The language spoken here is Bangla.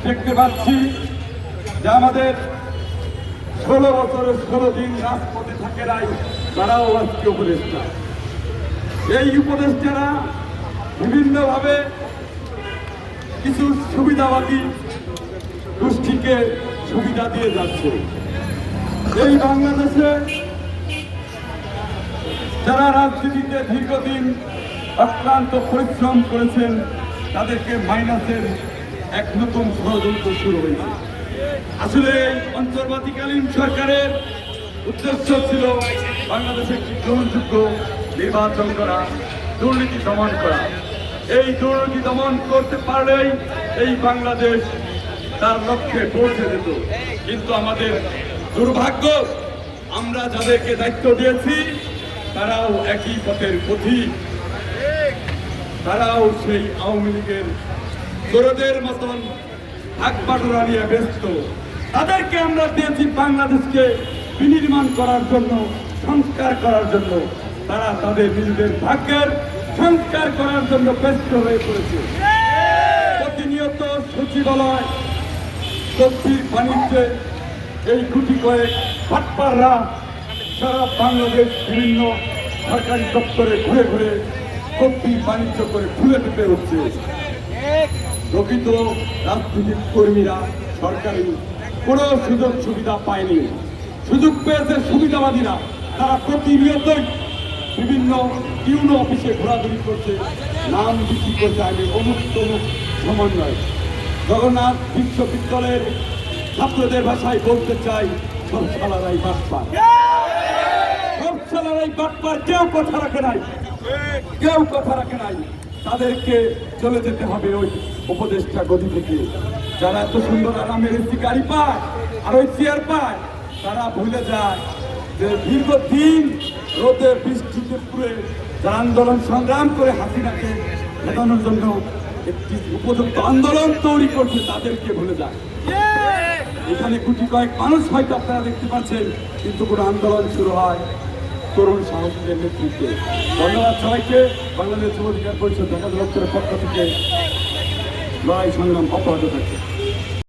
দেখতে পাচ্ছি যে আমাদের 16 বছরের 16 দিন রাজপথে থাকে নাই, তারাও আজকে উপদেষ্টা। এই উপদেষ্টারা বিভিন্নভাবে কিছু সুবিধাবাদী গোষ্ঠীকে সুবিধা দিয়ে যাচ্ছে। এই বাংলাদেশে যারা রাজনীতিতে দীর্ঘদিন অক্লান্ত পরিশ্রম করেছেন, তাদেরকে মাইনাসের এক নতুন ষড়যন্ত্র শুরু হয়েছে। আসলে এই অন্তর্বর্তীকালীন সরকারের উদ্দেশ্য ছিল বাংলাদেশে একটি গ্রহণযোগ্য নির্বাচন করা, দুর্নীতি দমন করা। এই দুর্নীতি দমন করতে পারলেই এই বাংলাদেশ তার লক্ষ্যে পৌঁছে যেত। কিন্তু আমাদের দুর্ভাগ্য, আমরা যাদেরকে দায়িত্ব দিয়েছি তারাও একই পথের পথিক, তারাও সেই আওয়ামী লীগের চোরদের মতন ভাগ বাটোয়ারা নিয়ে ব্যস্ত। তাদেরকে আমরা দিয়েছি বাংলাদেশকে বিনির্মাণ করার জন্য, সংস্কার করার জন্য। তারা তাদের নিজেদের ভাগ্যের সংস্কার করার জন্য ব্যস্ত হয়ে পড়েছে। প্রতিনিয়ত সচিবালয়, সবজির বাণিজ্যে এই গুটি কয়েক বাটপাররা সারা বাংলাদেশ বিভিন্ন সরকারি দপ্তরে ঘুরে ঘুরে সবজি বাণিজ্য করে খুলে দিতে হচ্ছে। প্রকৃত রাজনৈতিক কর্মীরা সরকারি কোনো সুযোগ সুবিধা পায়নি। সুযোগ পেয়েছে সুবিধাবাদীরা। তারা প্রতিনিয়তই বিভিন্ন ইউনো অফিসে ঘোরাঘুরি করছে, নাম বিক্রি করছে। আগে অমুক তমুক সমন্বয়। জগন্নাথ বিশ্ববিদ্যালয়ের ছাত্রদের ভাষায় বলতে চাই, সব সালারাই বাটপার, সব সালারাই বাটপার। কেউ কথা রাখে নাই, কেউ কথা রাখে নাই। তাদেরকে চলে যেতে হবে ওই উপদেষ্টা গদি থেকে। যারা এত সুন্দর আরামের এসি গাড়ি পায় আর ওই চেয়ার পায়, তারা ভুলে যায় যে দীর্ঘদিন রোদে বৃষ্টিতে পুরে যারা আন্দোলন সংগ্রাম করে হাসিনাকে ভেটানোর জন্য একটি উপযুক্ত আন্দোলন তৈরি করছে, তাদেরকে ভুলে যায়। এখানে গুটি কয়েক মানুষ হয়তো আপনারা দেখতে পাচ্ছেন, কিন্তু কোনো আন্দোলন শুরু হয় তরুণ সাহসীদের নেতৃত্বে। ধন্যবাদ সবাইকে। বাংলাদেশ যুব অধিকার পরিষদ ঢাকা দপ্তরের পক্ষ থেকে লড়াই সংগ্রাম অব্যাহত থাকবে।